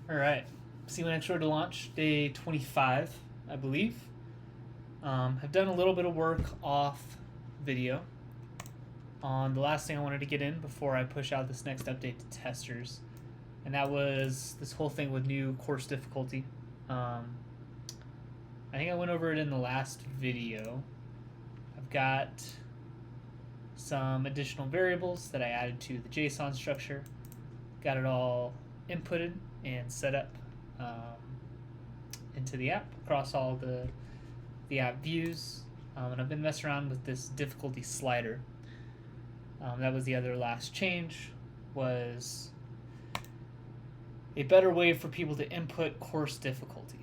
All right, C1x Road to launch day 25, I believe. Have done a little bit of work off video on the last thing I wanted to get in before I push out this next update to testers, and that was this whole thing with new course difficulty. I think I went over it in the last video. I've got some additional variables that I added to the JSON structure. Got it all inputted and set up into the app across all the app views. And I've been messing around with this difficulty slider. That was the other last change, was a better way for people to input course difficulty.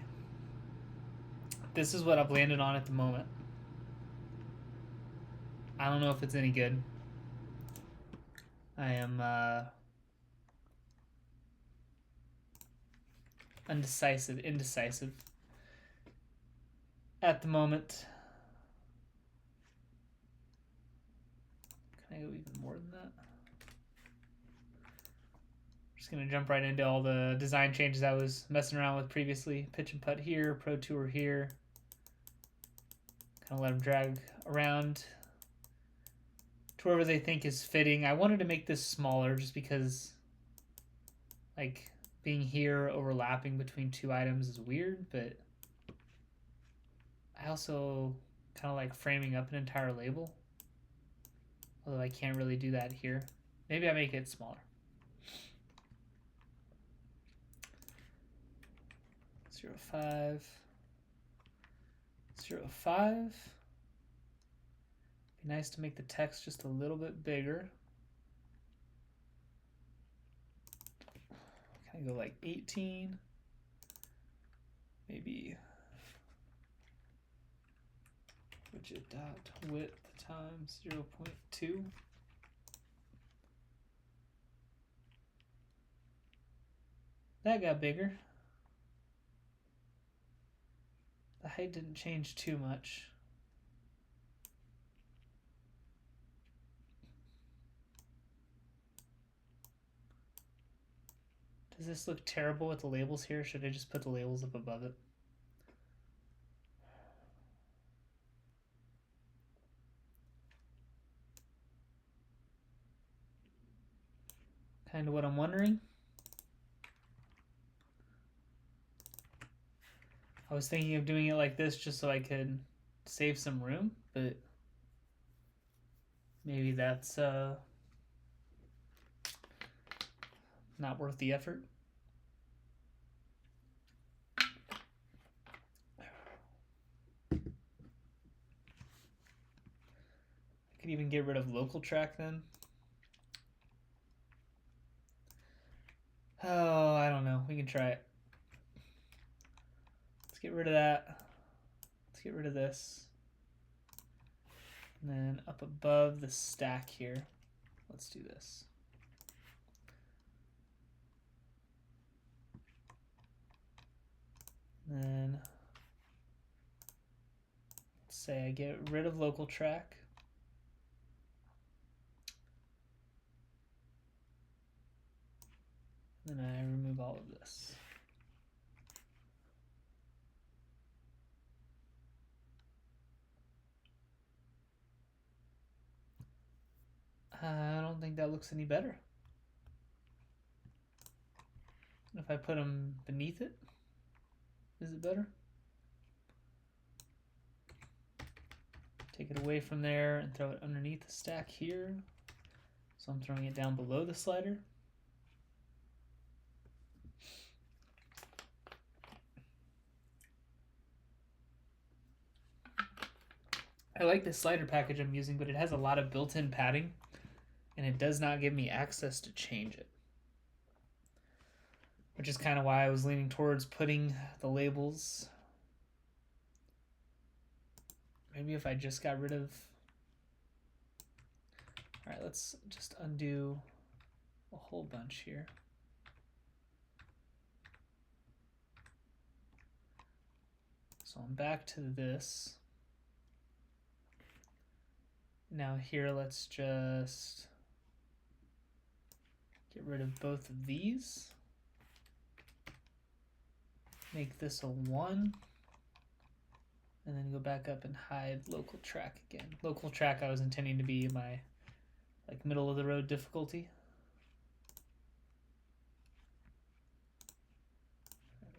This is what I've landed on at the moment. I don't know if it's any good. I am indecisive at the moment. Can I go even more than that? Just gonna jump right into all the design changes I was messing around with previously. Pitch and putt here, Pro Tour here. Kind of let them drag around to wherever they think is fitting. I wanted to make this smaller just because, like, being here overlapping between two items is weird, but I also kind of like framing up an entire label, although I can't really do that here. Maybe I make it smaller. 0.5, 0.5. Be nice to make the text just a little bit bigger. Can I go like 18? Maybe widget dot width times 0.2. That got bigger. The height didn't change too much. Does this look terrible with the labels here? Should I just put the labels up above it? Kind of what I'm wondering. I was thinking of doing it like this just so I could save some room, but maybe that's not worth the effort. I could even get rid of local track then. Oh, I don't know. We can try it. Let's get rid of that. Let's get rid of this. And then up above the stack here, let's do this. And then let's say I get rid of local track. And then I remove all of this. I don't think that looks any better. If I put them beneath it, is it better? Take it away from there and throw it underneath the stack here. So I'm throwing it down below the slider. I like this slider package I'm using, but it has a lot of built-in padding, and it does not give me access to change it. Which is kind of why I was leaning towards putting the labels. Maybe if I just got rid of... All right, let's just undo a whole bunch here. So I'm back to this. Now here, let's just get rid of both of these. make this a 1. And then go back up and hide local track again. Local track I was intending to be my like middle of the road difficulty.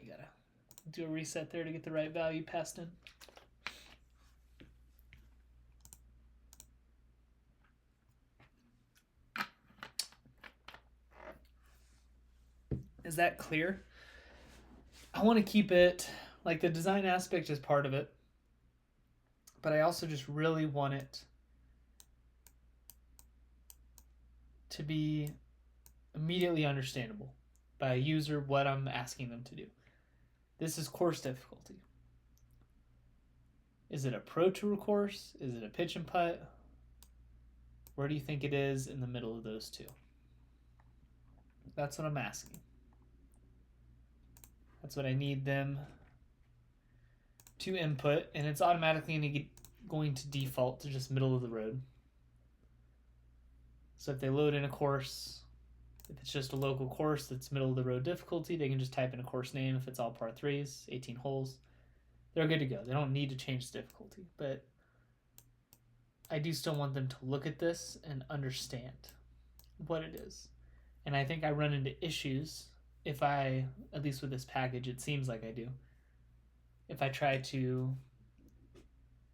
We gotta do a reset there to get the right value passed in. Is that clear? I want to keep it, like the design aspect is part of it, but I also just really want it to be immediately understandable by a user what I'm asking them to do. This is course difficulty. Is it a Pro Tour course? Is it a pitch and putt? Where do you think it is in the middle of those two? That's what I'm asking. That's what I need them to input, and it's automatically going to default to just middle of the road. So if they load in a course, if it's just a local course that's middle of the road difficulty, they can just type in a course name. If it's all par 3s, 18 holes, they're good to go. They don't need to change the difficulty, but I do still want them to look at this and understand what it is. And I think I run into issues if I, at least with this package, it seems like I do, if I try to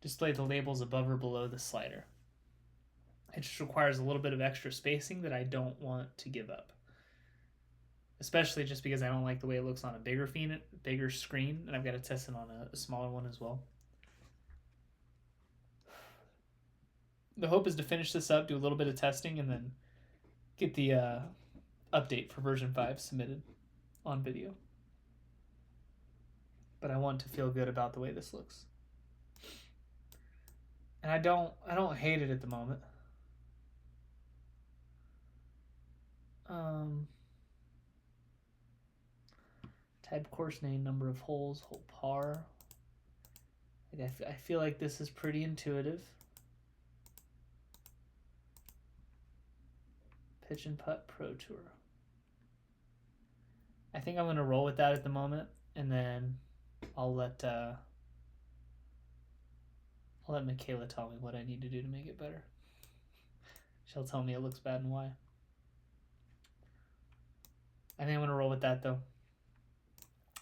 display the labels above or below the slider. It just requires a little bit of extra spacing that I don't want to give up. Especially just because I don't like the way it looks on a bigger screen, and I've got to test it on a smaller one as well. The hope is to finish this up, do a little bit of testing, and then get the update for version 5 submitted on video. But I want to feel good about the way this looks. And I don't hate it at the moment. Type course name, number of holes, hole par. Like I feel like this is pretty intuitive. Pitch and putt Pro Tour. I think I'm going to roll with that at the moment, and then I'll let Michaela tell me what I need to do to make it better. She'll tell me it looks bad and why. I think I'm going to roll with that, though.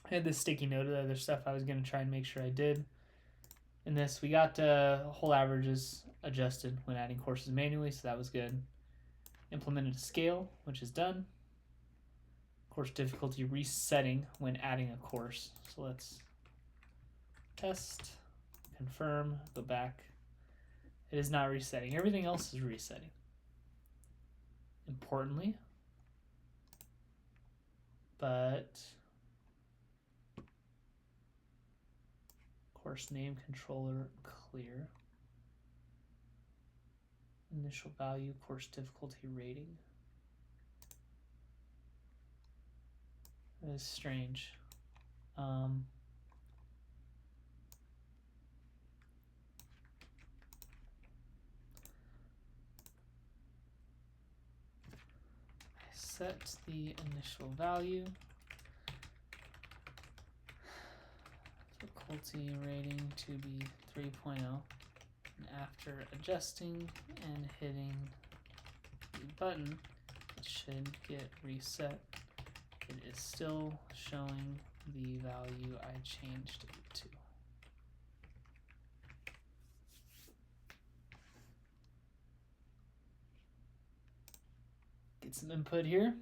I had this sticky note of the other stuff I was going to try and make sure I did. In this, we got hole averages adjusted when adding courses manually, so that was good. Implemented a scale, which is done. Course difficulty resetting when adding a course. So let's test, confirm, go back. It is not resetting. Everything else is resetting. Importantly, but course name, controller, clear. Initial value, course difficulty rating. That is strange. I set the initial value. Difficulty rating to be 3.0. And after adjusting and hitting the button, it should get reset. It is still showing the value I changed it to. Get some input here.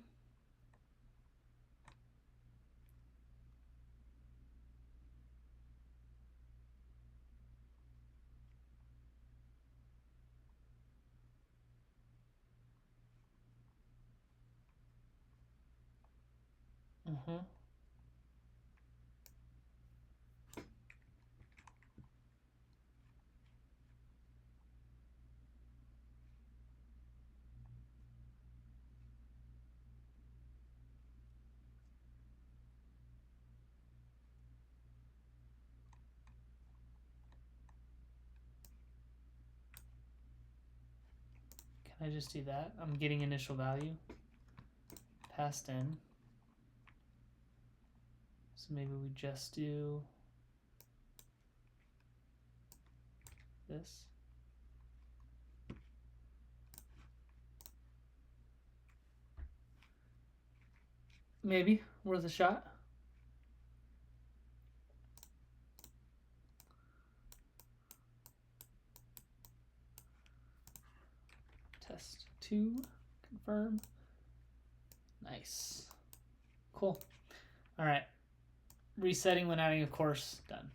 Can I just do that? I'm getting initial value passed in. So maybe we just do this. Maybe worth a shot. Test 2, confirm. Nice. Cool. All right. Resetting when adding a course, done.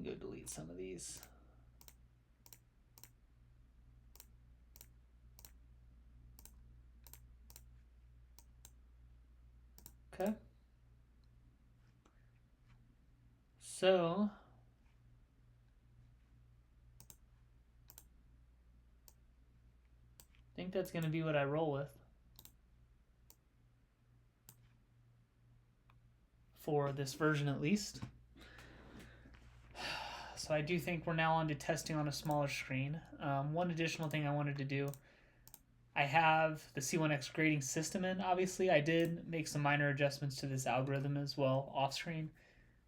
Go delete some of these. Okay. So I think that's going to be what I roll with for this version at least. So I do think we're now on to testing on a smaller screen. One additional thing I wanted to do, I have the C1x grading system in, obviously. I did make some minor adjustments to this algorithm as well off screen,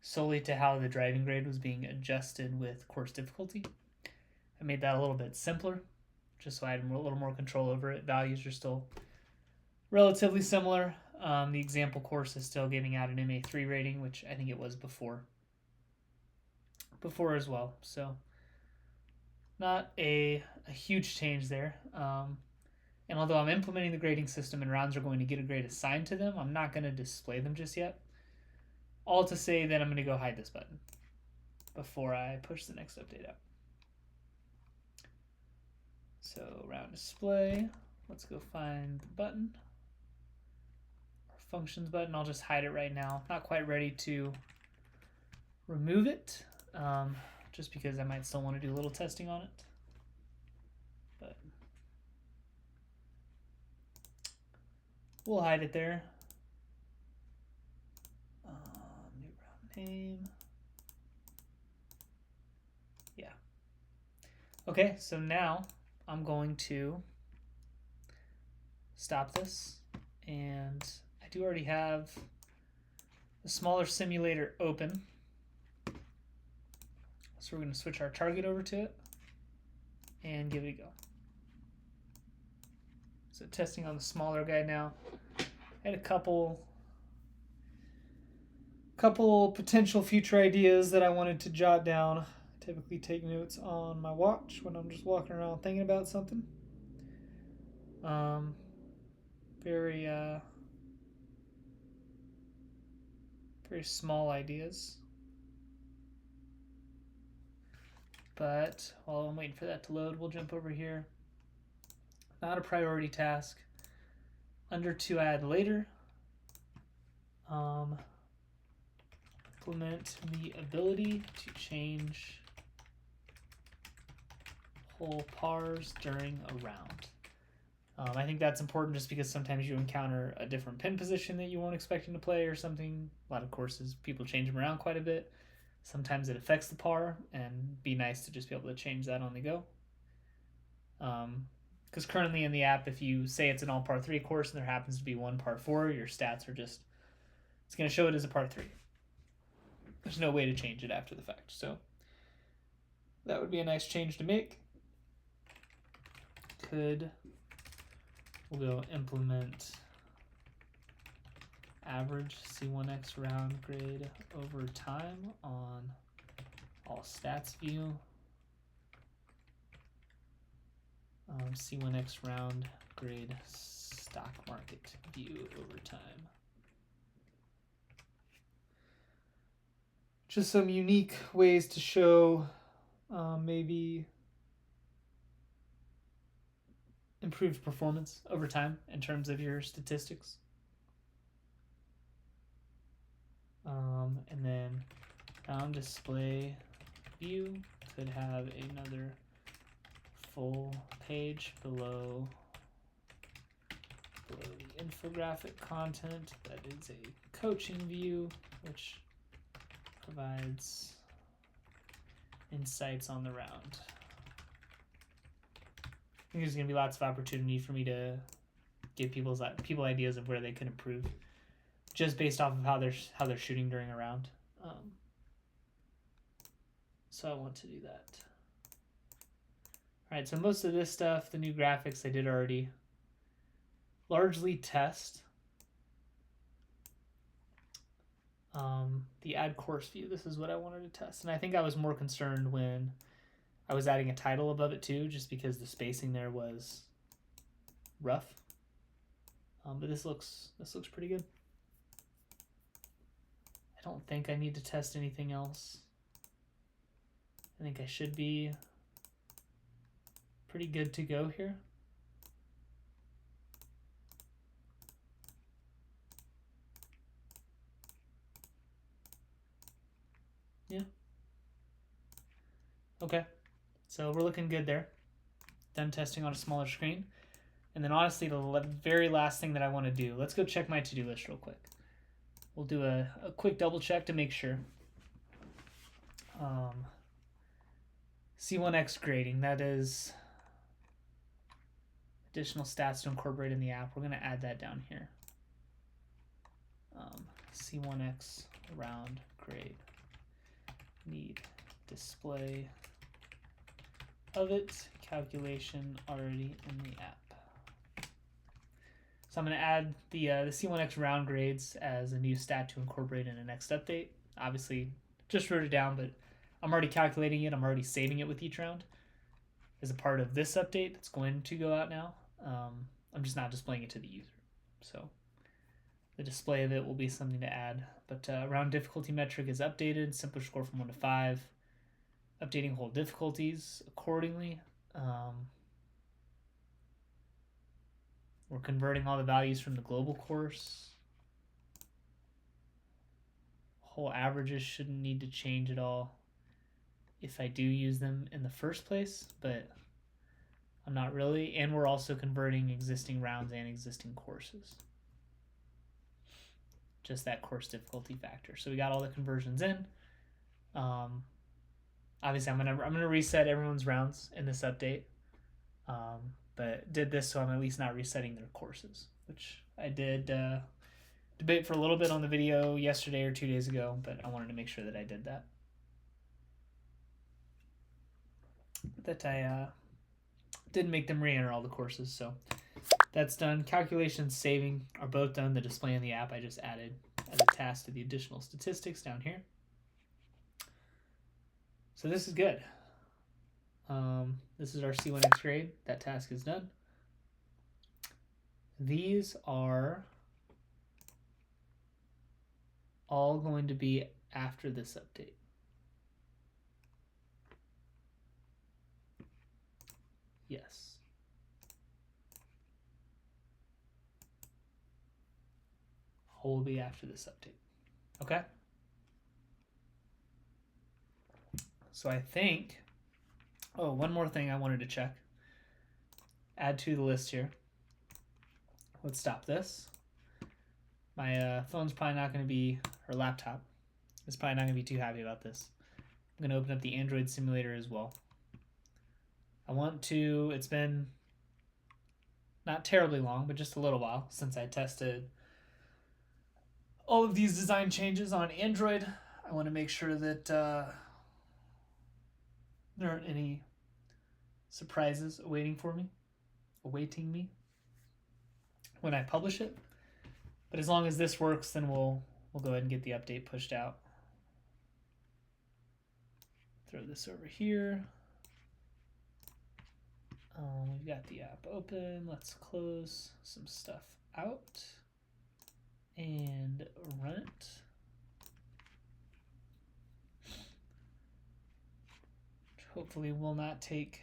solely to how the driving grade was being adjusted with course difficulty. I made that a little bit simpler, just so I had a little more control over it. Values are still relatively similar. The example course is still giving out an MA3 rating, which I think it was before as well. So not a huge change there. And although I'm implementing the grading system and rounds are going to get a grade assigned to them, I'm not going to display them just yet. All to say that I'm going to go hide this button before I push the next update out. So round display, let's go find the button. Our functions button, I'll just hide it right now. Not quite ready to remove it, just because I might still want to do a little testing on it. But we'll hide it there. New round name. Yeah. Okay, so now I'm going to stop this, and I do already have the smaller simulator open. So we're going to switch our target over to it and give it a go. So testing on the smaller guy now. I had a couple potential future ideas that I wanted to jot down. I typically take notes on my watch when I'm just walking around thinking about something. Very small ideas. But while I'm waiting for that to load, we'll jump over here. Not a priority task. Under to add later. Implement the ability to change whole pars during a round. I think that's important just because sometimes you encounter a different pin position that you weren't expecting to play or something. A lot of courses, people change them around quite a bit. Sometimes it affects the par, and be nice to just be able to change that on the go. Because currently in the app, if you say it's an all par 3 course and there happens to be one par 4, your stats are just, it's going to show it as a par 3. There's no way to change it after the fact. So that would be a nice change to make. We'll go implement average C1x round grade over time on all stats view. C1x round grade stock market view over time. Just some unique ways to show maybe improved performance over time in terms of your statistics. And then round display view could have another full page below the infographic content that is a coaching view, which provides insights on the round. I think there's going to be lots of opportunity for me to give people ideas of where they can improve, just based off of how they're shooting during a round. So I want to do that. All right, so most of this stuff, the new graphics I did already. Largely test. The add course view, this is what I wanted to test. And I think I was more concerned when I was adding a title above it too, just because the spacing there was rough. But this looks pretty good. I don't think I need to test anything else. I think I should be pretty good to go here. Yeah. Okay. So we're looking good there. Done testing on a smaller screen. And then honestly, the very last thing that I want to do, let's go check my to-do list real quick. We'll do a quick double check to make sure. C1x grading, that is additional stats to incorporate in the app. We're going to add that down here. C1x round grade. Need display of it, calculation already in the app. So I'm going to add the C1x round grades as a new stat to incorporate in the next update. Obviously, just wrote it down, but I'm already calculating it. I'm already saving it with each round as a part of this update that's going to go out now. I'm just not displaying it to the user. So the display of it will be something to add. But round difficulty metric is updated. Simpler score from 1 to 5. Updating whole difficulties accordingly. We're converting all the values from the global course. Whole averages shouldn't need to change at all if I do use them in the first place, but I'm not really. And we're also converting existing rounds and existing courses. Just that course difficulty factor. So we got all the conversions in. Obviously, I'm gonna reset everyone's rounds in this update, but did this so I'm at least not resetting their courses, which I did debate for a little bit on the video yesterday or 2 days ago, but I wanted to make sure that I did that. That I didn't make them re-enter all the courses, so that's done. Calculations saving are both done. The display in the app I just added as a task to the additional statistics down here. So this is good. This is our C1x grade. That task is done. These are all going to be after this update. Yes. All will be after this update. Okay? So I think, oh, one more thing I wanted to check. Add to the list here. Let's stop this. My phone's probably not going to be, or laptop, is probably not going to be too happy about this. I'm going to open up the Android simulator as well. I want to, it's been not terribly long, but just a little while since I tested all of these design changes on Android. I want to make sure that there aren't any surprises awaiting me when I publish it. But as long as this works, then we'll go ahead and get the update pushed out. Throw this over here. We've got the app open. Let's close some stuff out and run it. Which hopefully will not take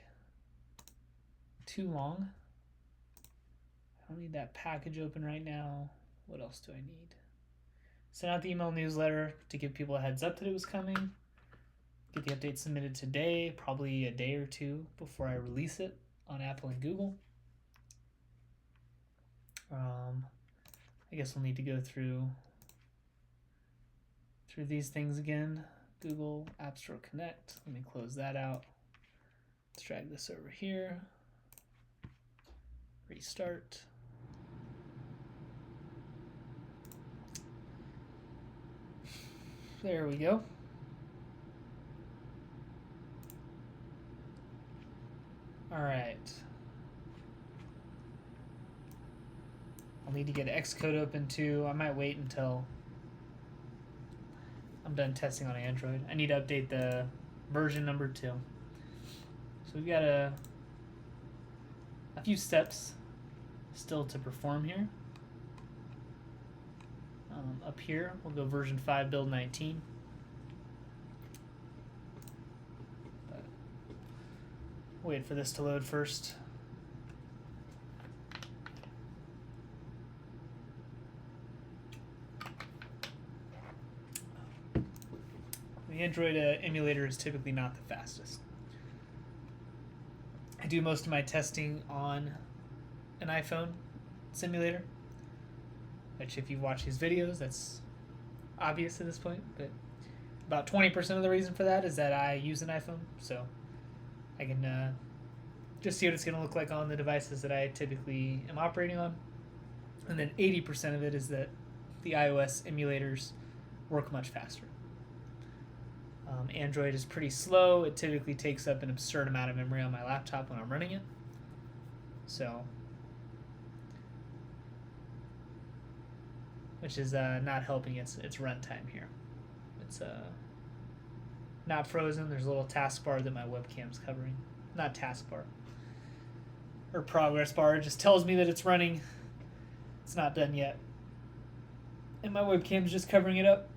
too long. I don't need that package open right now. What else do I need? Send out the email newsletter to give people a heads up that it was coming. Get the update submitted today, probably a day or two before I release it on Apple and Google. I guess we'll need to go through these things again. Google App Store Connect. Let me close that out. Let's drag this over here. Restart. There we go. All right. I'll need to get Xcode open too. I might wait until I'm done testing on Android. I need to update the version number 2. So we've got a few steps still to perform here. Up here, we'll go version 5, build 19. But wait for this to load first. The Android emulator is typically not the fastest. I do most of my testing on an iPhone simulator, which if you watch these videos, that's obvious at this point, but about 20% of the reason for that is that I use an iPhone, so I can just see what it's going to look like on the devices that I typically am operating on, and then 80% of it is that the iOS emulators work much faster. Android is pretty slow. It typically takes up an absurd amount of memory on my laptop when I'm running it. So, which is not helping its runtime here. It's not frozen. There's a little taskbar that my webcam's covering. Not taskbar. Or progress bar. It just tells me that it's running. It's not done yet. And my webcam's just covering it up.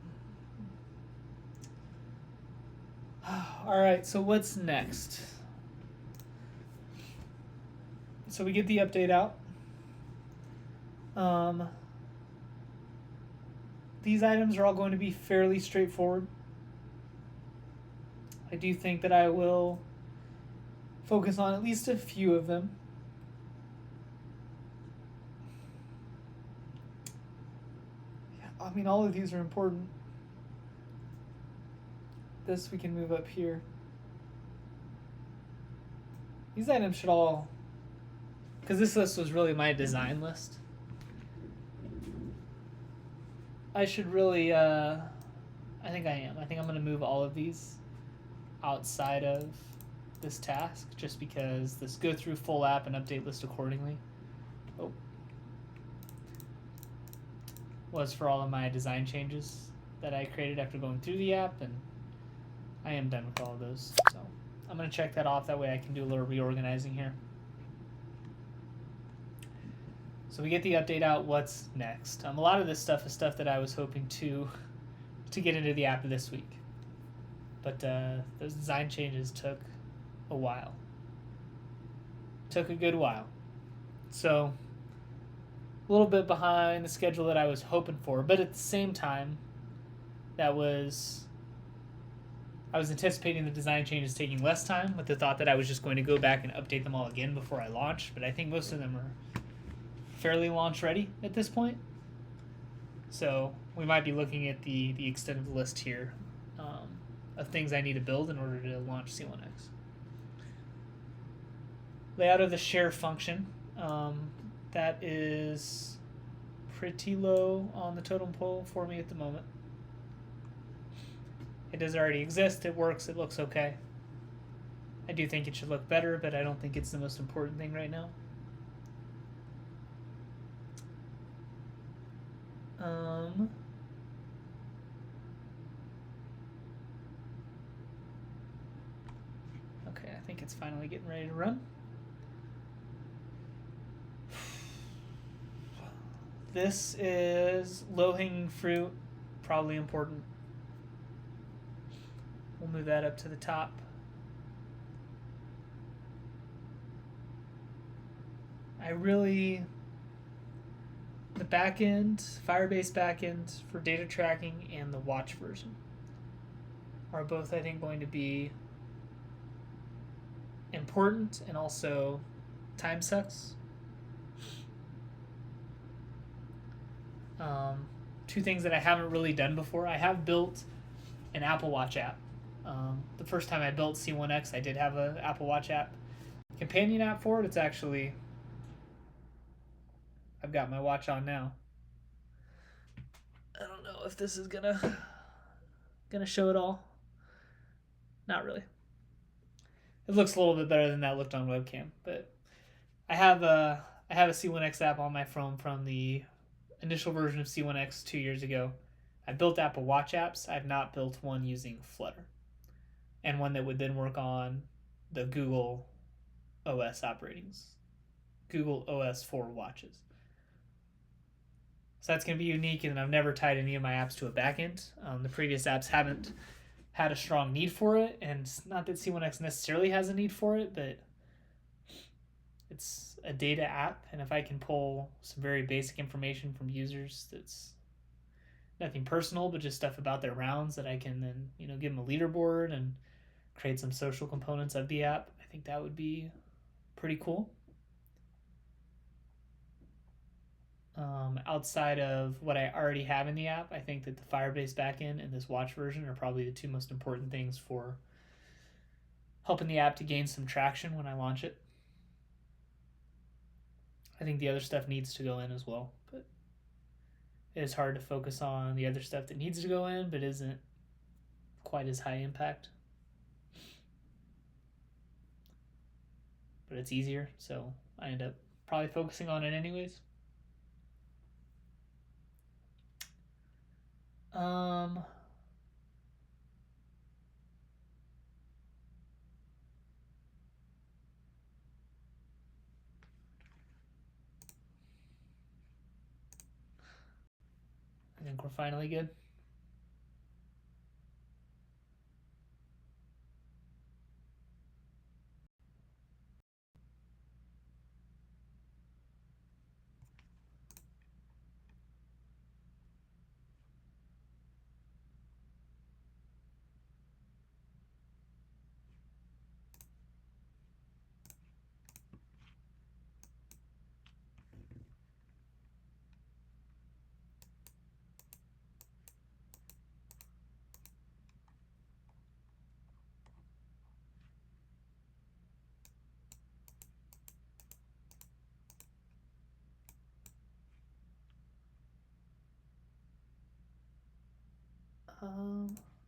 Alright, so what's next? So we get the update out. These items are all going to be fairly straightforward. I do think that I will focus on at least a few of them. I mean, all of these are important. This we can move up here. These items should all, because this list was really my design list, I should really, I think I am. I think I'm going to move all of these outside of this task, just because this go through full app and update list accordingly was for all of my design changes that I created after going through the app, and I am done with all of those. So I'm going to check that off. That way I can do a little reorganizing here. So we get the update out. What's next? A lot of this stuff is stuff that I was hoping to get into the app this week. But those design changes took a while. Took a good while. So a little bit behind the schedule that I was hoping for. But at the same time, I was anticipating the design changes taking less time, with the thought that I was just going to go back and update them all again before I launch. But I think most of them are fairly launch ready at this point. So we might be looking at the extended list here of things I need to build in order to launch C1x. Layout of the share function. That is pretty low on the totem pole for me at the moment. It does already exist. It works. It looks okay. I do think it should look better, but I don't think it's the most important thing right now. Okay, I think it's finally getting ready to run. This is low-hanging fruit, probably important. We'll move that up to the top. The backend, Firebase backend for data tracking and the watch version are both, I think, going to be important and also time sucks. Two things that I haven't really done before. I have built an Apple Watch app. The first time I built C1x, I did have an Apple Watch app companion app for it. It's actually, I've got my watch on now. I don't know if this is gonna gonna show it all? Not really. It looks a little bit better than that looked on webcam, but I have a C1x app on my phone from the initial version of C1x 2 years ago. I built Apple Watch apps. I've not built one using Flutter, and one that would then work on the Google OS operatings, Google OS for watches. So that's going to be unique, and I've never tied any of my apps to a backend. The previous apps haven't had a strong need for it, and it's not that C1x necessarily has a need for it, but it's a data app, and if I can pull some very basic information from users that's nothing personal, but just stuff about their rounds that I can then, give them a leaderboard and create some social components of the app, I think that would be pretty cool. Outside of what I already have in the app, I think that the Firebase backend and this watch version are probably the two most important things for helping the app to gain some traction when I launch it. I think the other stuff needs to go in as well, but it is hard to focus on the other stuff that needs to go in but isn't quite as high impact. But it's easier, so I end up probably focusing on it anyways. I think we're finally good.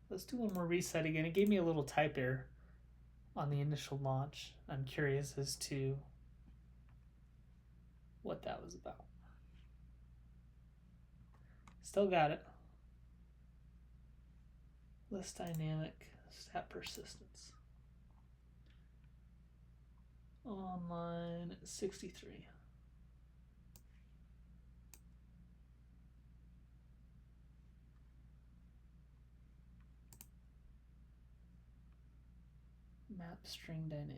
Let's do one more reset again. It gave me a little type error on the initial launch. I'm curious as to what that was about. Still got it. List dynamic stat persistence. On line 63. Map string dynamic.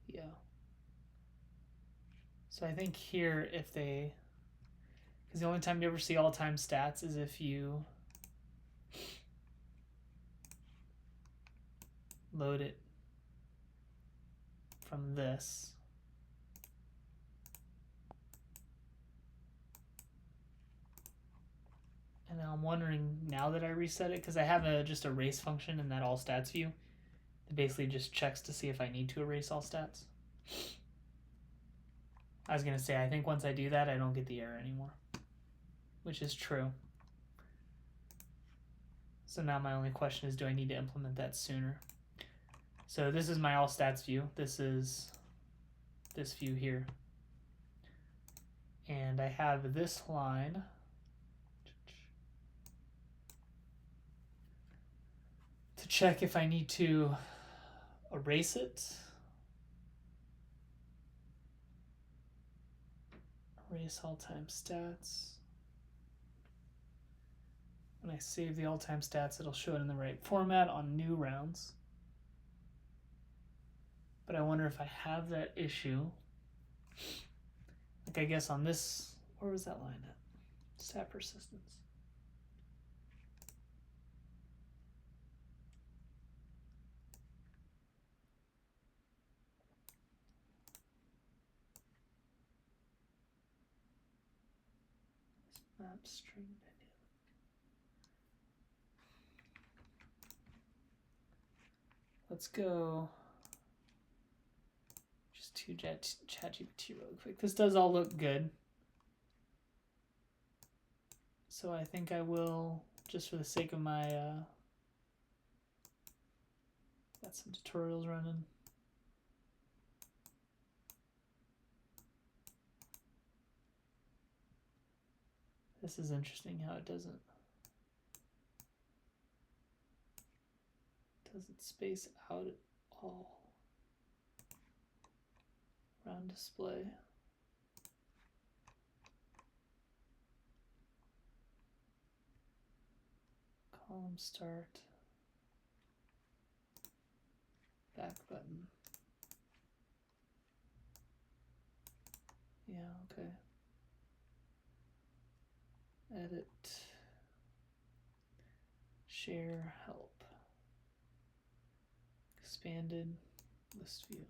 Yeah. So I think here, if they, because the only time you ever see all-time stats is if you load it from this. And now I'm wondering, now that I reset it, because I have just a erase function in that all stats view, it basically just checks to see if I need to erase all stats. I was going to say, I think once I do that, I don't get the error anymore, which is true. So now my only question is, do I need to implement that sooner? So this is my all stats view. This is this view here. And I have this line. To check if I need to erase it. Erase all-time stats. When I save the all-time stats, it'll show it in the right format on new rounds. But I wonder if I have that issue. Like I guess on this, where was that line at? Stat persistence. Map string dynamic. Let's go just to ChatGPT really quick. This does all look good. So I think I will, just for the sake of my, got some tutorials running. This is interesting how it doesn't space out at all. Round display. Column start. Back button. Yeah, okay. Edit. Share, help. Expanded list view.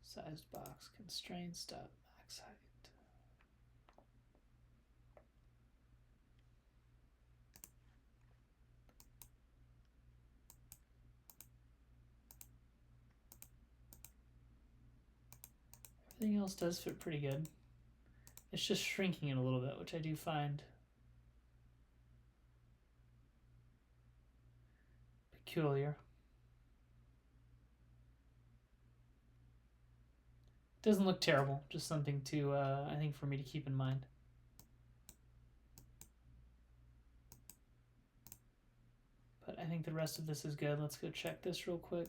Sized box, constraint, stop, max height. Everything else does fit pretty good. It's just shrinking it a little bit, which I do find peculiar. Doesn't look terrible, just something to, I think, for me to keep in mind. But I think the rest of this is good. Let's go check this real quick.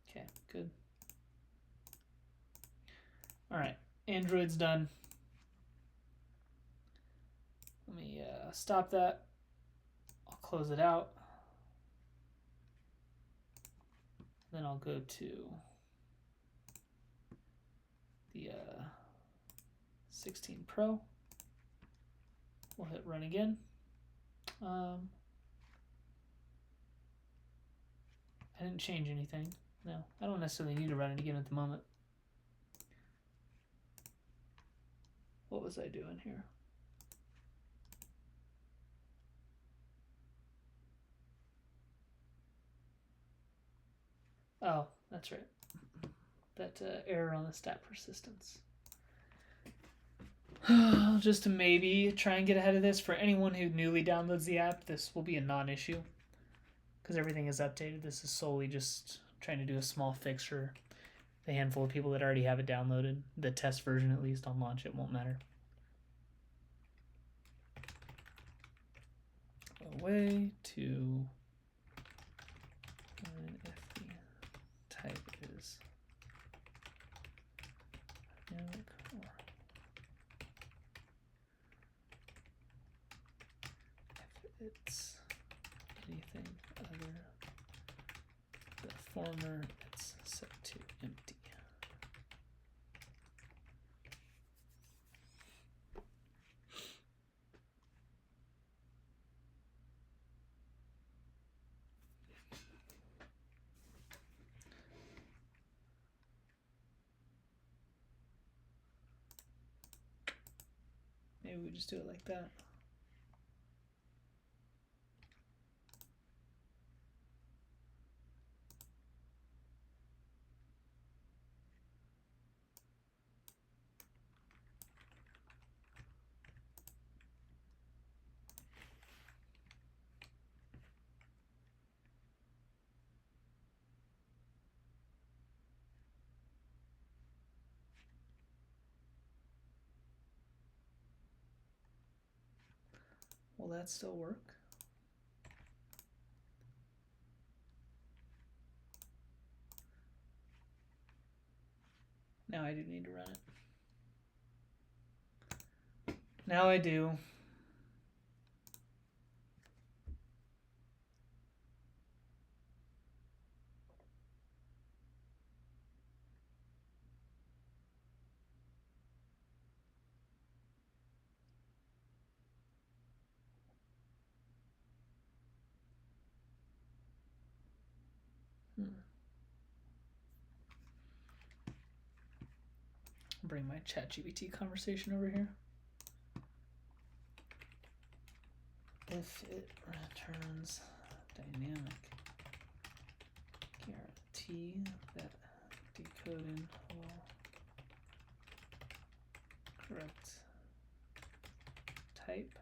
Okay, good. All right, Android's done. Let me stop that. I'll close it out. Then I'll go to the 16 Pro. We'll hit run again. I didn't change anything. No, I don't necessarily need to run it again at the moment. What was I doing here? Oh, that's right. That error on the stat persistence. Just to maybe try and get ahead of this, for anyone who newly downloads the app, this will be a non-issue because everything is updated. This is solely just trying to do a small fix for the handful of people that already have it downloaded. The test version, at least, on launch, it won't matter. A way to if the type is dynamic or if it's anything other the former, it's set to empty. Maybe we just do it like that. Will that still work? Now I do need to run it. Now I do. Bring my ChatGPT conversation over here. if it returns dynamic guarantee that decoding will correct type.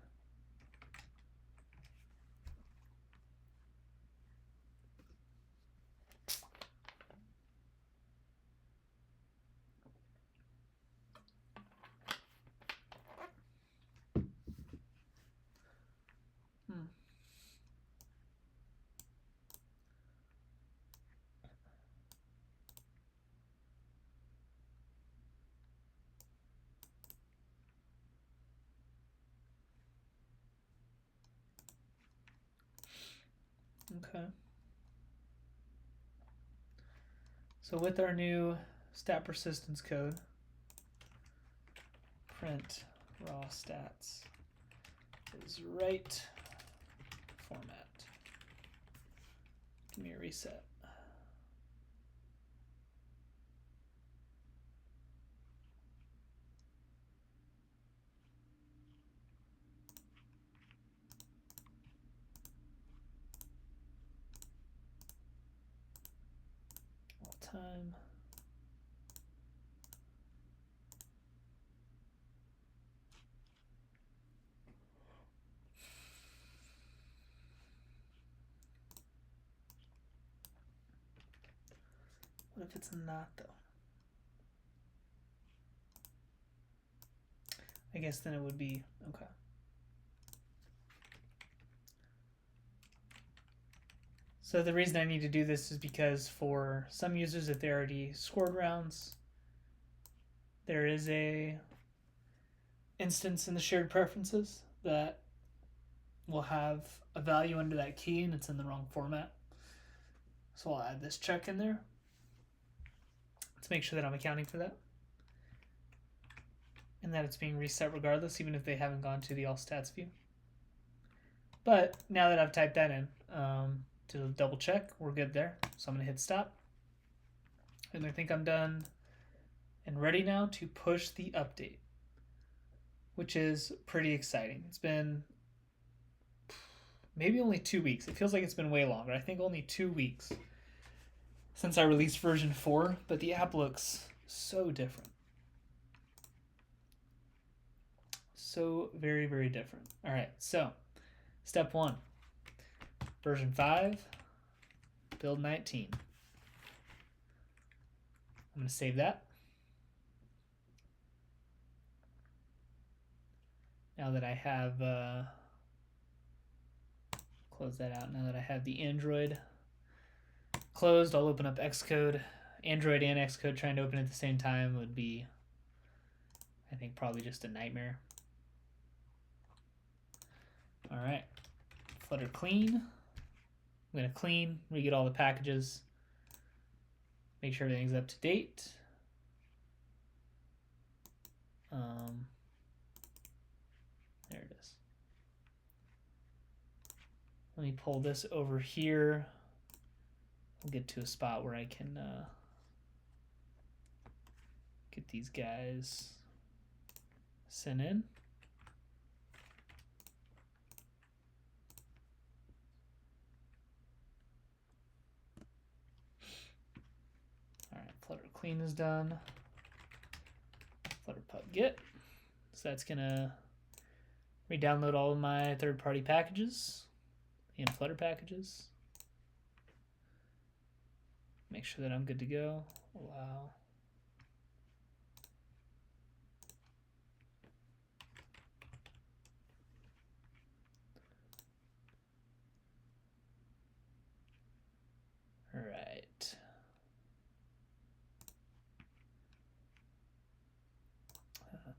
Okay. So with our new stat persistence code, print raw stats is right format. Give me a reset. All time. What if it's not though? I guess then it would be, okay. So the reason I need to do this is because for some users, if they already scored rounds, there is a instance in the shared preferences that will have a value under that key and it's in the wrong format. So I'll add this check in there to make sure that I'm accounting for that. And that it's being reset regardless, even if they haven't gone to the all stats view. But now that I've typed that in, to double check, we're good there. So I'm gonna hit stop. And I think I'm done and ready now to push the update, which is pretty exciting. It's been maybe only 2 weeks. It feels like it's been way longer. I think only 2 weeks since I released version 4, but the app looks so different. So very, very different. All right, so step 1, version 5, build 19. I'm gonna save that. Now that I have, close that out. Now that I have the Android closed, I'll open up Xcode. Android and Xcode trying to open at the same time would be, I think, probably just a nightmare. All right, Flutter clean. I'm gonna clean, re-get all the packages, make sure everything's up to date. There it is. Let me pull this over here. We'll get to a spot where I can get these guys sent in. All right, Flutter clean is done. Flutter pub get. So that's gonna re-download all of my third-party packages and Flutter packages. Make sure that I'm good to go. Allow. All right.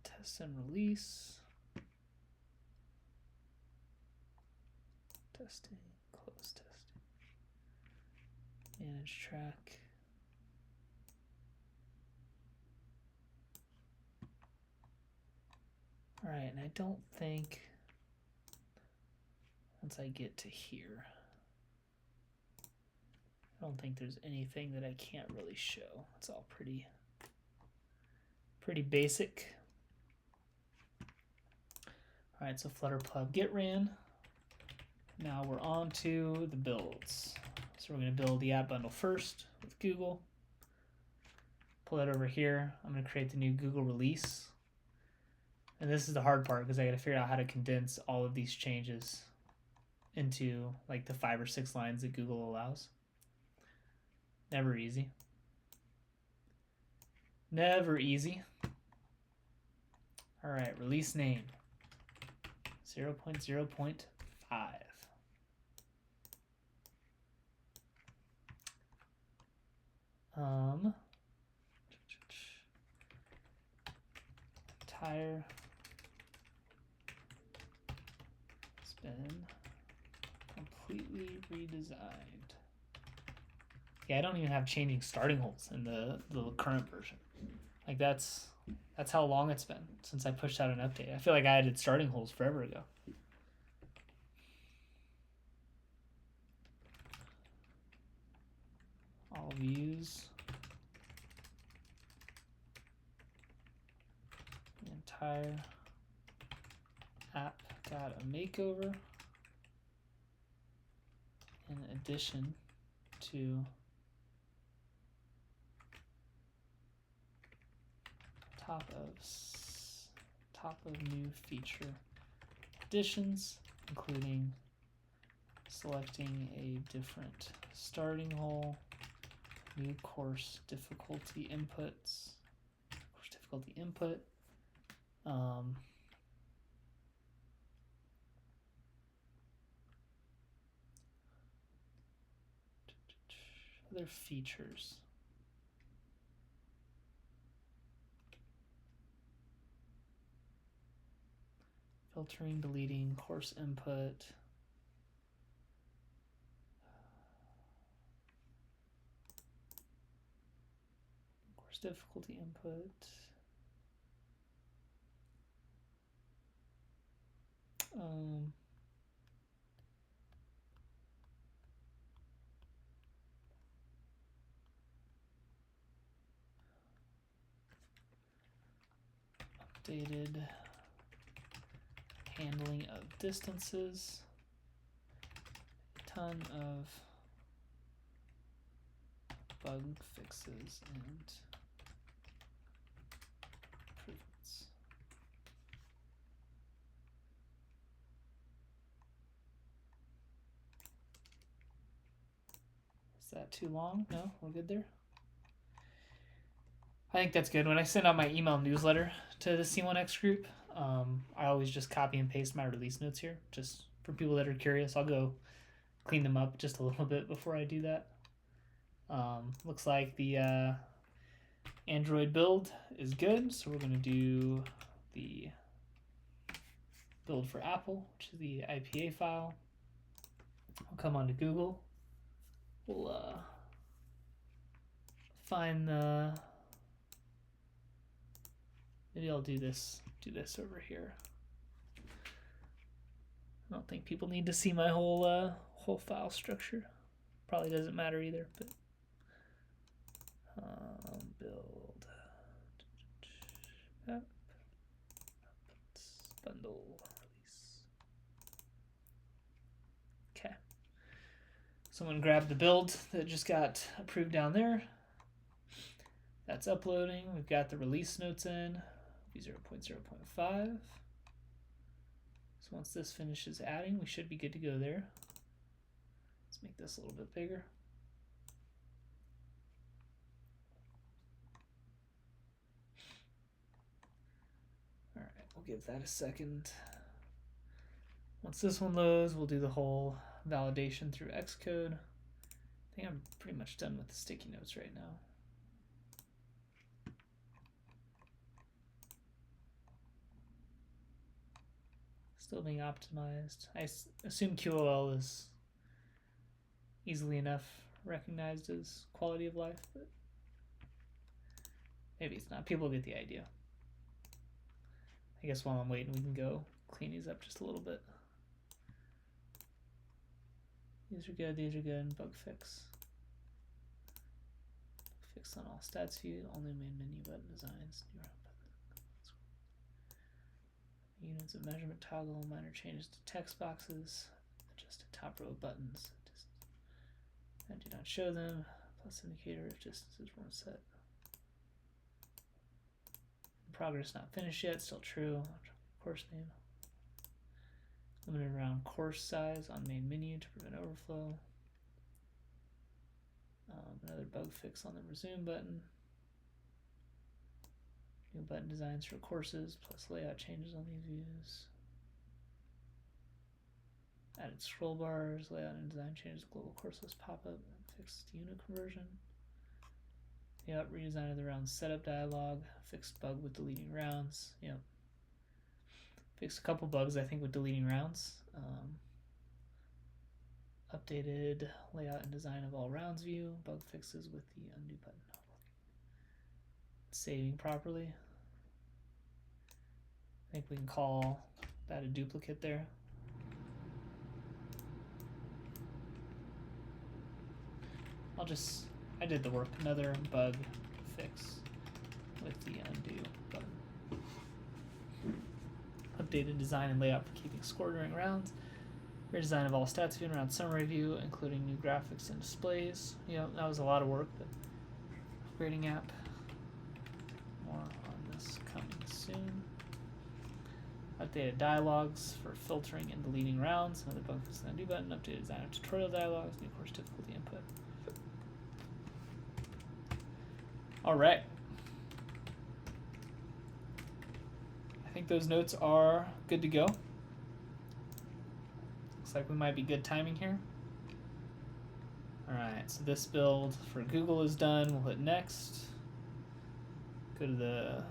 Test and release. Testing, close testing. Manage track. All right, and I don't think, once I get to here, I don't think there's anything that I can't really show. It's all pretty basic. All right, so Flutter pub get ran. Now we're on to the builds. So we're going to build the app bundle first with Google. Pull that over here. I'm going to create the new Google release. And this is the hard part because I got to figure out how to condense all of these changes into like the 5 or 6 lines that Google allows. Never easy. Never easy. All right, release name 0.0.5. Entire has been completely redesigned. Yeah, I don't even have changing starting holes in the current version. Like that's how long it's been since I pushed out an update. I feel like I added starting holes forever ago. All views. The entire app got a makeover in addition to top of new feature additions, including selecting a different starting hole, new course difficulty inputs, other features. Filtering, deleting, course input. Course difficulty input. Updated handling of distances, a ton of bug fixes and improvements. Is that too long? No, we're good there. I think that's good. When I send out my email newsletter to the C1x group, I always just copy and paste my release notes here, just for people that are curious. I'll go clean them up just a little bit before I do that. Looks like the Android build is good, so we're going to do the build for Apple, which is the IPA file. I'll come on to Google. We'll find the... Maybe I'll do this over here. I don't think people need to see my whole file structure. Probably doesn't matter either, but build app bundle release. Okay. Someone grabbed the build that just got approved down there. That's uploading. We've got the release notes in. 0.0.5. So once this finishes adding, we should be good to go there. Let's make this a little bit bigger. All right, we'll give that a second. Once this one loads, we'll do the whole validation through Xcode. I think I'm pretty much done with the sticky notes right now. Still being optimized. I assume QOL is easily enough recognized as quality of life, but maybe it's not. People get the idea. I guess while I'm waiting, we can go clean these up just a little bit. These are good, bug fix. Fix on all stats view, all new main menu button designs, new units of measurement toggle, minor changes to text boxes, adjust to top row of buttons. And do not show them. Plus indicator if distances weren't set. Progress not finished yet, still true. Course name. Limited around course size on main menu to prevent overflow. Another bug fix on the resume button. New button designs for courses plus layout changes on these views. Added scroll bars, layout and design changes, global course list pop-up, fixed unit conversion. Yep, redesign of the round setup dialog, fixed bug with deleting rounds. Yep. Fixed a couple bugs, I think, with deleting rounds. Updated layout and design of all rounds view, bug fixes with the undo button. Saving properly. I think we can call that a duplicate there. I did the work. Another bug fix with the undo button. Updated design and layout for keeping score during rounds. Redesign of all stats view and round summary view, including new graphics and displays. That was a lot of work, but upgrading app. More on this coming soon. Updated dialogues for filtering and deleting rounds. Another bug fix and undo button. Updated design of tutorial dialogues. New course difficulty input. All right. I think those notes are good to go. Looks like we might be good timing here. All right, so this build for Google is done. We'll hit next. Go to the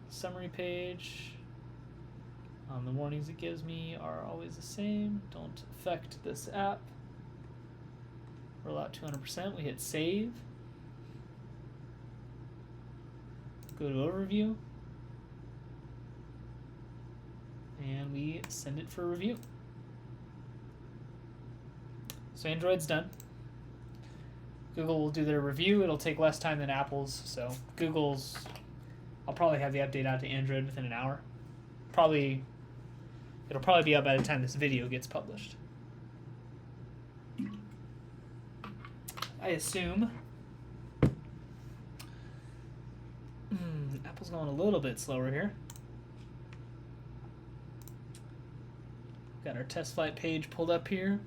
summary page. The warnings it gives me are always the same. Don't affect this app. Roll out 200%. We hit save. Go to overview. And we send it for review. So Android's done. Google will do their review. It'll take less time than Apple's. So I'll probably have the update out to Android within an hour. It'll probably be out by the time this video gets published. I assume. Apple's going a little bit slower here. Got our test flight page pulled up here.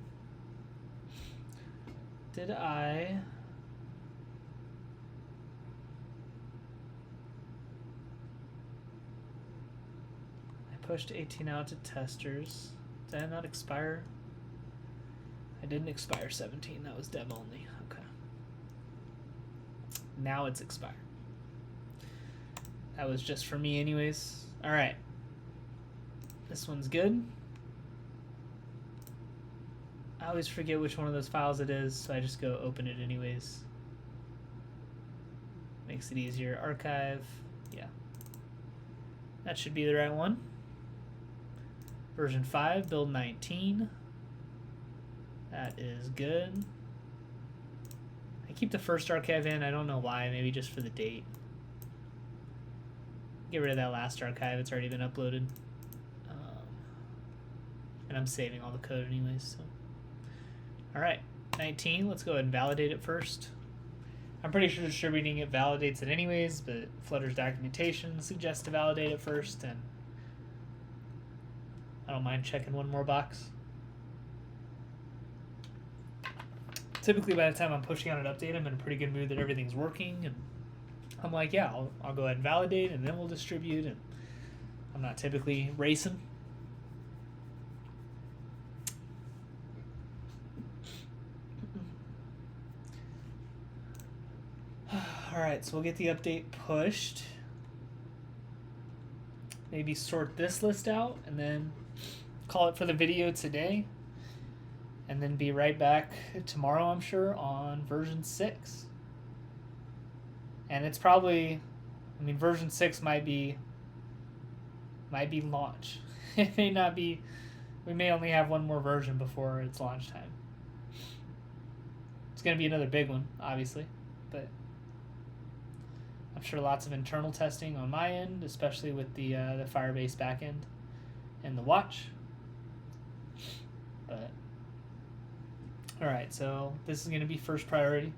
Did I pushed 18 out to testers. Did I not expire? I didn't expire 17. That was dev only. Okay. Now it's expired. That was just for me anyways. All right. This one's good. I always forget which one of those files it is, so I just go open it anyways. Makes it easier. Archive. Yeah. That should be the right one. Version 5, build 19. That is good. I keep the first archive in. I don't know why. Maybe just for the date. Get rid of that last archive. It's already been uploaded. And I'm saving all the code anyways. So. All right, 19. Let's go ahead and validate it first. I'm pretty sure distributing it validates it anyways, but Flutter's documentation suggests to validate it first, and I don't mind checking one more box. Typically, by the time I'm pushing out an update, I'm in a pretty good mood that everything's working, and I'm like, yeah, I'll go ahead and validate, and then we'll distribute, and I'm not typically racing. Alright, so we'll get the update pushed. Maybe sort this list out, and then call it for the video today. And then be right back tomorrow, I'm sure, on version 6. And it's probably, I mean, version 6 might be launch. It may not be, we may only have one more version before it's launch time. It's going to be another big one, obviously, but I'm sure lots of internal testing on my end, especially with the Firebase backend and the watch. But Alright, so this is going to be first priority.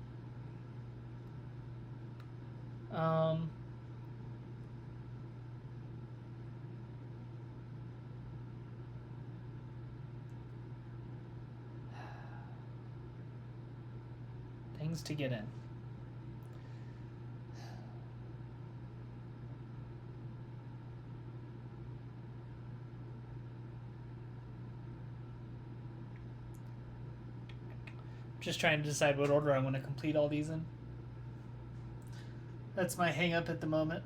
Things to get in. Just trying to decide what order I want to complete all these in. That's my hang up at the moment.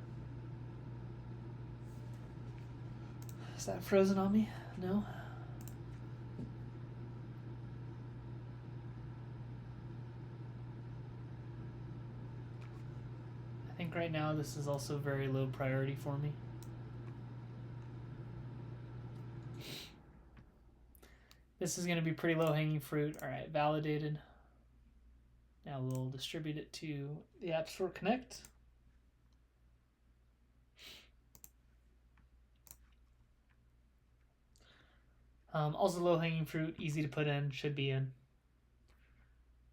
Is that frozen on me? No? I think right now this is also very low priority for me. This is going to be pretty low hanging fruit. Alright, validated. Now we'll distribute it to the App Store Connect. Also low hanging fruit, easy to put in, should be in.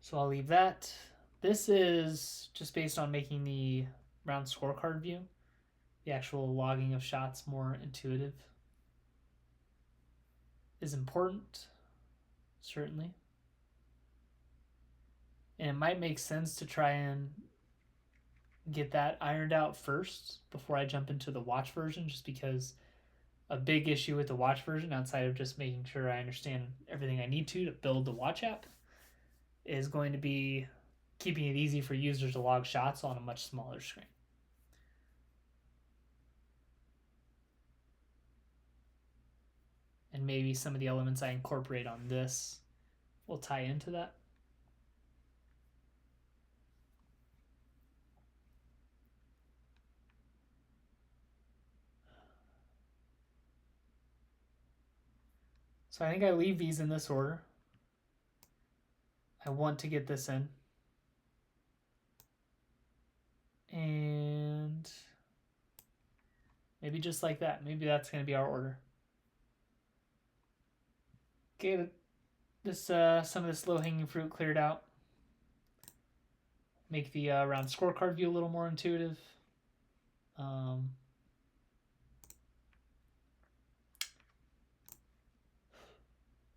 So I'll leave that. This is just based on making the round scorecard view, the actual logging of shots more intuitive. Is important, certainly. And it might make sense to try and get that ironed out first before I jump into the watch version, just because a big issue with the watch version, outside of just making sure I understand everything I need to build the watch app, is going to be keeping it easy for users to log shots on a much smaller screen. And maybe some of the elements I incorporate on this will tie into that. So I think I leave these in this order. I want to get this in. And maybe just like that. Maybe that's going to be our order. Okay, this some of this low-hanging fruit cleared out. Make the round scorecard view a little more intuitive.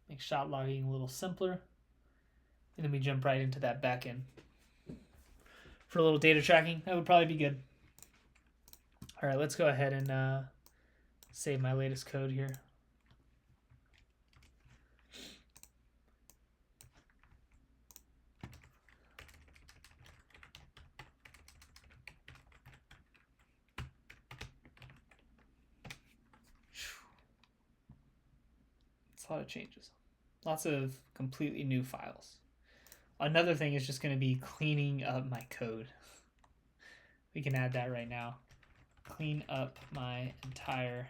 Make shot logging a little simpler. And then we jump right into that backend. For a little data tracking, that would probably be good. All right, let's go ahead and save my latest code here. It's a lot of changes. Lots of completely new files. Another thing is just going to be cleaning up my code. We can add that right now. Clean up my entire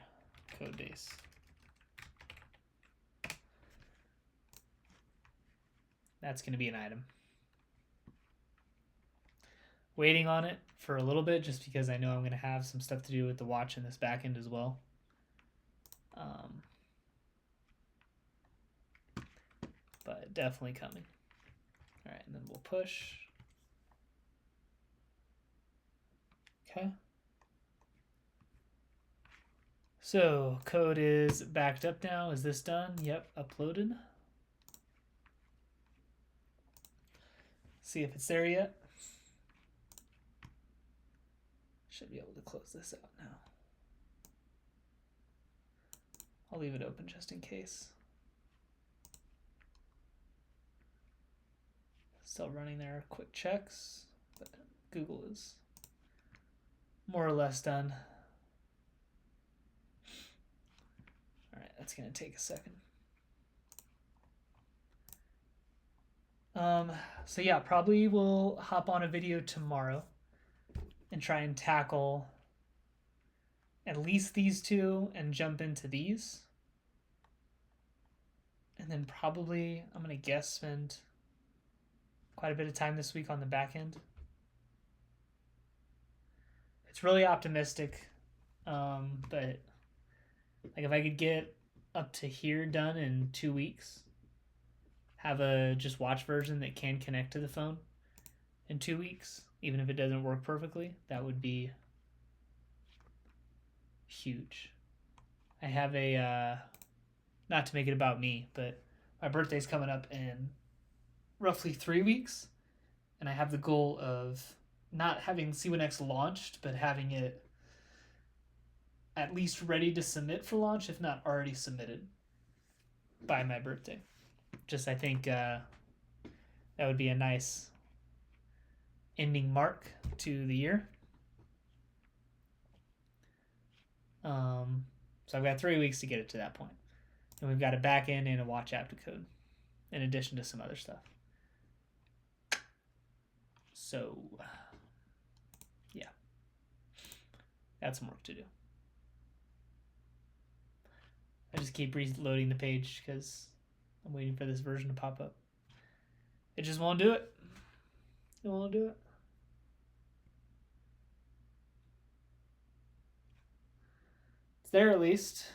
code base. That's going to be an item. Waiting on it for a little bit just because I know I'm going to have some stuff to do with the watch in this backend as well. But definitely coming. All right, and then we'll push. Okay. So code is backed up now. Is this done? Yep, uploaded. See if it's there yet. Should be able to close this out now. I'll leave it open just in case. Still running their quick checks, but Google is more or less done. All right, that's going to take a second. So yeah, probably we'll hop on a video tomorrow and try and tackle at least these two and jump into these. And then probably, I'm going to guess, spend quite a bit of time this week on the back end. It's really optimistic, but like if I could get up to here done in 2 weeks, have a just watch version that can connect to the phone in 2 weeks, even if it doesn't work perfectly, that would be huge. I have a, not to make it about me, but my birthday's coming up in roughly 3 weeks, and I have the goal of not having C1x launched, but having it at least ready to submit for launch, if not already submitted by my birthday. Just I think that would be a nice ending mark to the year. So I've got 3 weeks to get it to that point. And we've got a back end and a watch app to code, in addition to some other stuff. So, yeah. Got some work to do. I just keep reloading the page because I'm waiting for this version to pop up. It just won't do it. It won't do it. It's there at least.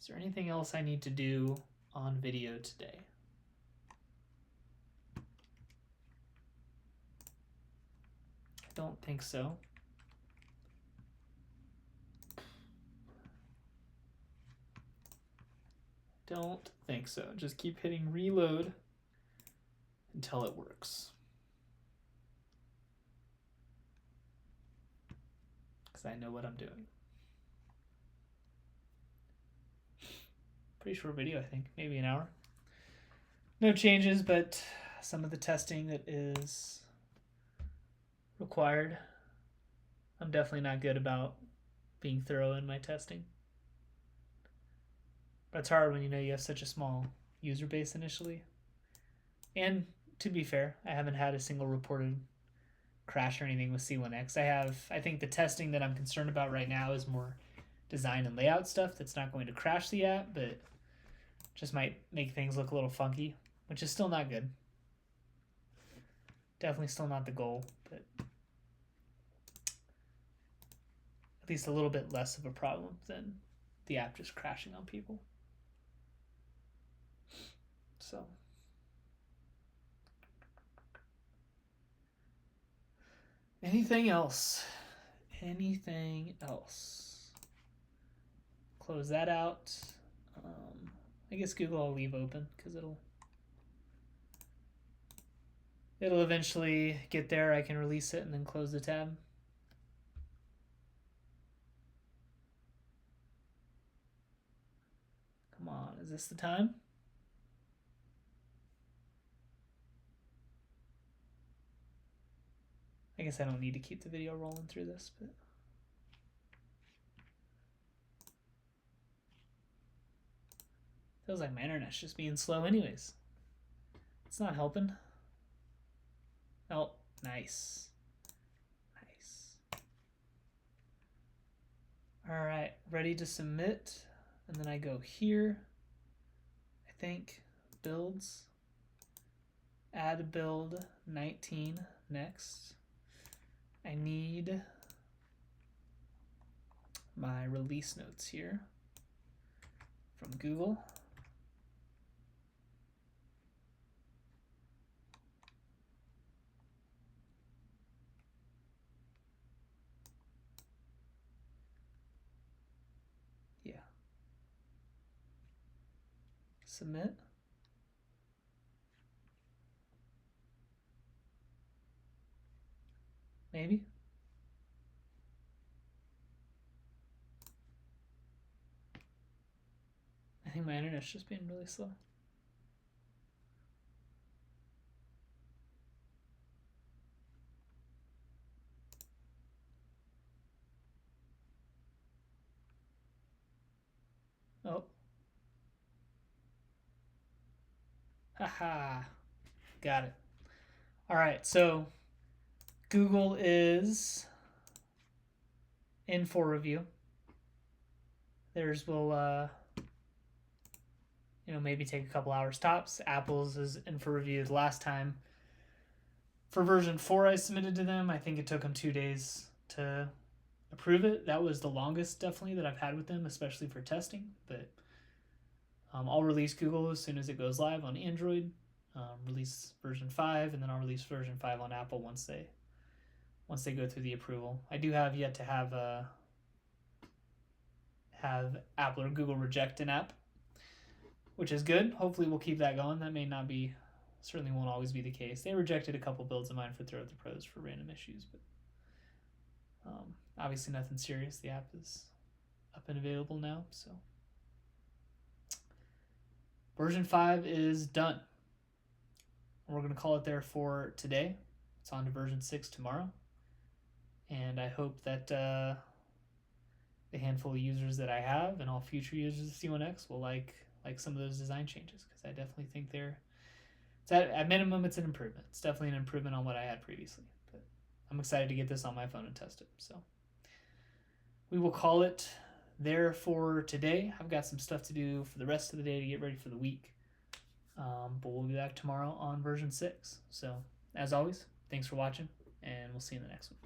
Is there anything else I need to do on video today? I don't think so. Don't think so. Just keep hitting reload until it works. Because I know what I'm doing. Pretty short video, I think. Maybe an hour. No changes, but some of the testing that is required. I'm definitely not good about being thorough in my testing. But it's hard when you know you have such a small user base initially. And to be fair, I haven't had a single reported crash or anything with C1x. I think the testing that I'm concerned about right now is more design and layout stuff that's not going to crash the app, but just might make things look a little funky, which is still not good. Definitely still not the goal, but at least a little bit less of a problem than the app just crashing on people. So anything else? Anything else? Close that out. I guess Google I'll leave open because it'll eventually get there. I can release it and then close the tab. Come on, is this the time? I guess I don't need to keep the video rolling through this, but feels like my internet's just being slow anyways. It's not helping. Oh, nice. Nice. All right, ready to submit. And then I go here, I think, builds, add build 19 next. I need my release notes here from Google. Yeah. Submit. Maybe. I think my internet's just being really slow. Oh. Haha. Got it. All right, so Google is in for review. Theirs will, maybe take a couple hours tops. Apple's is in for review. The last time for version 4 I submitted to them, I think it took them 2 days to approve it. That was the longest, definitely, that I've had with them, especially for testing. But I'll release Google as soon as it goes live on Android. Release version 5, and then I'll release version 5 on Apple once they go through the approval. I do have yet to have Apple or Google reject an app, which is good. Hopefully we'll keep that going. That may not be, certainly won't always be the case. They rejected a couple builds of mine for Throw at the Pros for random issues, but obviously nothing serious. The app is up and available now, so version 5 is done. We're going to call it there for today. It's on to version 6 tomorrow. And I hope that the handful of users that I have and all future users of C1x will like some of those design changes, because I definitely think at minimum, it's an improvement. It's definitely an improvement on what I had previously. But I'm excited to get this on my phone and test it. So we will call it there for today. I've got some stuff to do for the rest of the day to get ready for the week. But we'll be back tomorrow on version 6. So as always, thanks for watching, and we'll see you in the next one.